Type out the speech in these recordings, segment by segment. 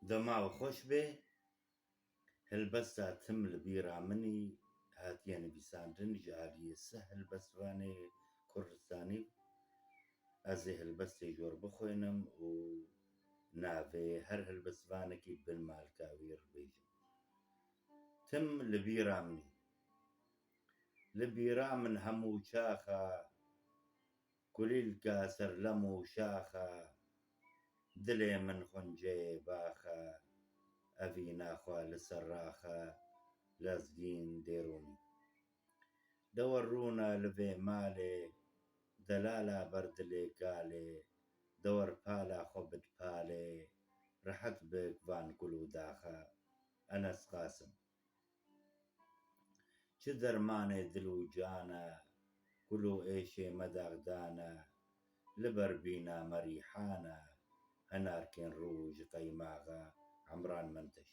دەماوە خۆش بێ هەلبەستا تم لە بیرا منی هاتیە نویساندن ژاریە سە هەلبەستوانێ کوردستانی ئەزێ هەلبەستێ ژۆر بخوێنم و ناوێ هەر هەلبەستوانێکی بنمالکاویر بێژم. تم لە بیرا منی لە بیرا من هەموو چاخە کولیلکە سەر لەم و شاخە دلێ من خونجەیێ باخە ئەڤی ناخوا لەسەر ڕاخە لەزگین دێڕوونی دەوە ڕوونە لەڤێ مالێ دەلالە بەردلێ گالێ دەوەر پالا خۆ بتپالێ ڕەحەت بک ڤان گوڵ و داخە ئەنەس قاسم چ دەرمانێ دل و جانە گوڵ و ئێشێ مەداغدانە لەبەر بینە مەریحانە هەنارکێن ڕوژ قەیماغە عەمران منتش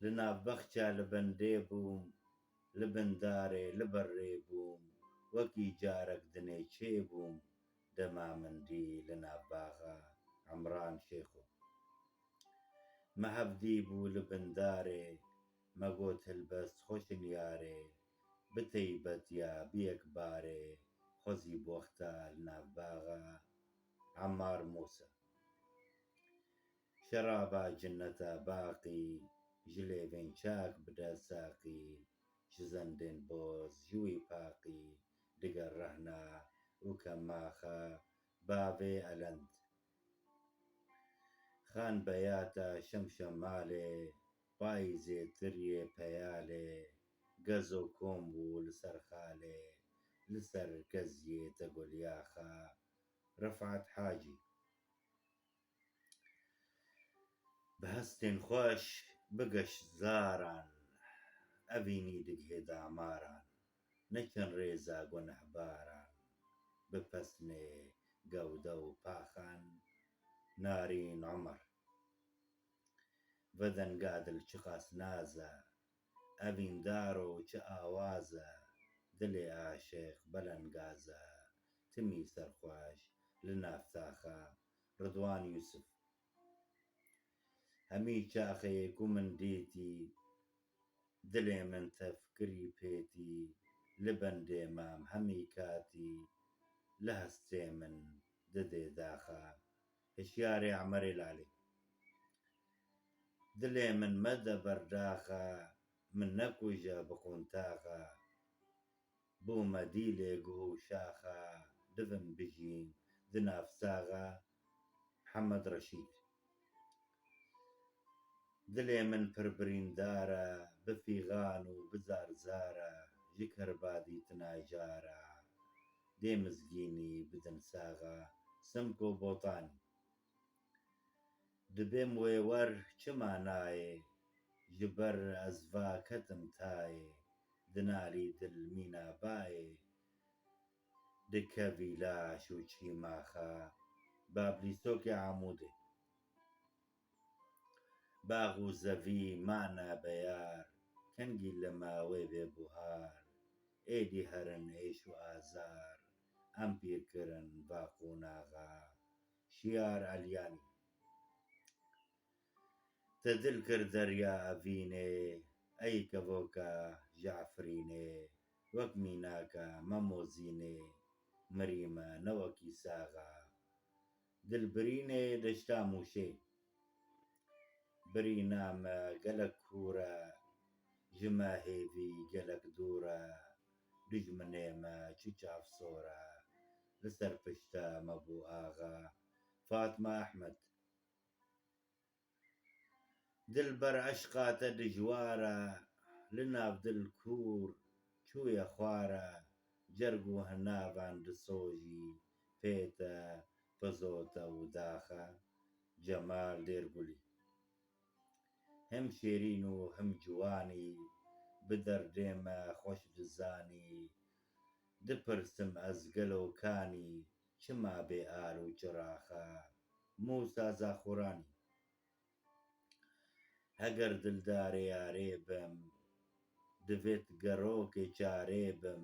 لە ناوبەخچە لە بەندێ بووم لە بندارێ لە بەڕێ بووم وەکی جارێک دنێ چێ بووم دەما مندی لە ناوباغە عەمران شێخۆ مەهەڤدی بوو لە بندارێ مەگۆت هەلبەست خۆشن یارێ بتەیبەتیا بیەکبارێ خۆزی بۆختە لە ناوباغە عەمار موسە شەرابە جنەتە باقی ji lêvên çak bide saqî ji zendên boz ji wî paqî diger rehna û kemaxe bavê elend xan beyata şemşemalê payî zêtir yê peyalê gez û kom bû li ser xalê li ser keziyê te gulyaxa Refat Hacî bi hestên xweş bigeş zaran evînî digihê damaran nekin rêza gunehbaran bi pesnê gewde û paxan Narîn Umer vedenga dil çi qas naz e evîn daro çi awaz e dilê aşiq belengaz e timî serxweş li nav taxa Ridwan Yusuf hemî çaxê ku min dîtî dilê min tefkirî pêtî li bendê mam hemî katî li hestê min didê daxa Hişyarê Emerê Lalê dilê min mede berdaxe min nekuje bi qûntaxe bûme dîlê guh û şaxe divim bijîm di nav saxa Hemed Reşîd dilê min pir birîndar e bi fîgan û bi zarzar e ji kerbadî tina jar e dê mizgînî bidin saxa Simko Botanî dibêm wê wer çima nayê ji ber ez vaketim tayê dinalî dil mîna bayê dikevî laş û çîmaxa Bablîstokê Amûdê باغ و zevî mane beyar kengî li me wê bêbuhar êdî herin êş û azar em pîr kirin va qonaxa Şiyar Elyanî te dil kir derya evînê ey kevoka ji efrînê wek mînake me mozînê mirî me ne wekî saxa dilbirînê deşta mûşê birîna me gelek kûr e ji me hêvî gelek dûr e dijminê me çi çavsor e li ser pişta me bû axa Fatma Ehmed dilber eşqa te dijwar e li nav dil kûr çûye xwar e cerg û hinavan disojî pê te pizota û daxe Cemal Dêrgulî him şêrîn û him ciwanî bi derdê me xweş dizanî dipirsim ez gelo kanî çima bêal û çiraxe Musa Zaxuranî heger dildarê yarê bim divêt gerokê çarê bim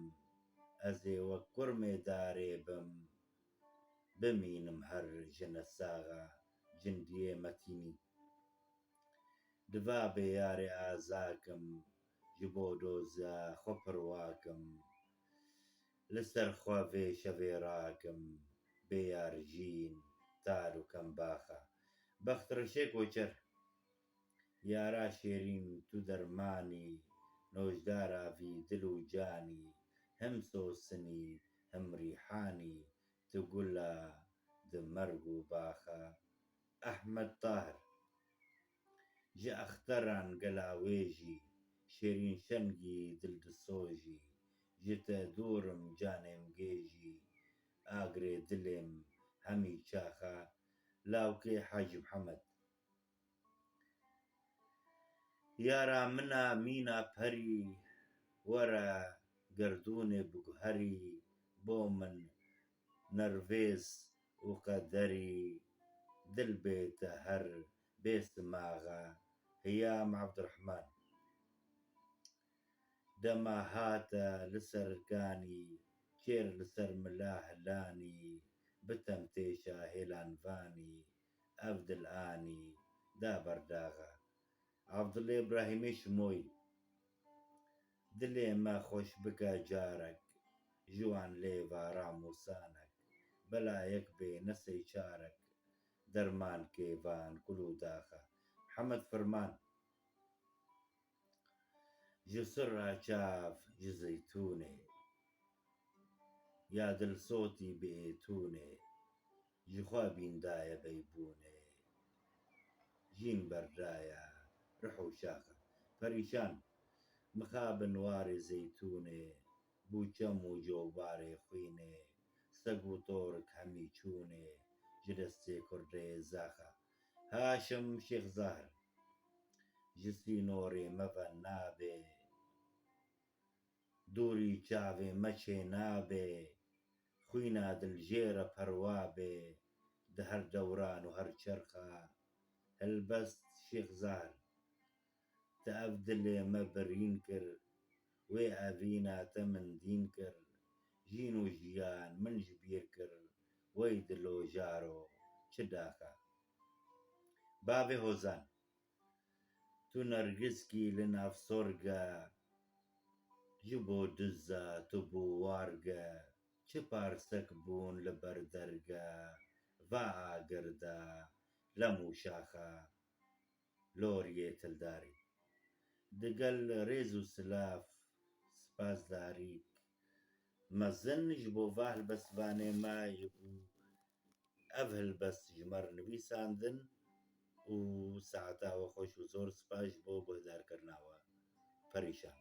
ez ê wek kurmê darê bim bimînim her ji nesaxa جندیێ مەتینی دوا بێ یارێ ئازاکم ji bo doza xwe pirwakim li ser xwe vê şevê rakim bê yar jîn tal û kembaxa bext reşê koçer yara şêrîn tu dermanî nojdara vî dil û canî him sosinî him rîhanî tu gula di merg û baxa Ehmed Tahir ji exteran gela wê jî şêrîn şengî dil disojî ji te dûrim canêm gêjî agirê dilêm hemî çaxa lawkê Hacî Mihemed yara mina mîna perî were gerdûnê biguherî bo min nervês û qederî dil bê te her bê simaxa Hiyam Abdurehman dema hate li ser kanî kêr li ser mila hilanî bitem têşa hêlanvanî ev dil anî da berdaxa Abdulê İbrahîmê Şimoy dilê me xweş bike carek ji wan lêva ramûsanek belayek bê nesê çarek derman kêvan kul û daxa Mihemed Firman ji sirra çav ji zeytûnê ya dilsotî biêtûnê ji xwe bîndaye beybûnê jîn berdaye rih û şaxa perîşan mixabin warê zeytûnê bûçem û cewbarê xwînê seg û torik hemî çûnê ji destê kurdê zaxa Haşim Şêxzahir ji sînorê me ve nabê dûrî çavê me çênabê xwîna diljêre perwa bê di her dewran û her çerxa Helbest Şêxzahir te ev dilê me birîn kir wê evîna te min dîn kir jîn û jiyan min ji bîr kir wey dil û jaro çi daxa Bavê Hozan tu nergîskî li nav sorge ji bo diza tu bû warge çi parsek bûn li ber derge va agirda lem û şaxa Loriyê Tildarî digel rêz û silav spas darîk mezin ji bo va helbestvanê me ji bo ev helbest ji me re nivîsandin û saeta we xweş û zor spas ji bo guhdarkirina we perîşan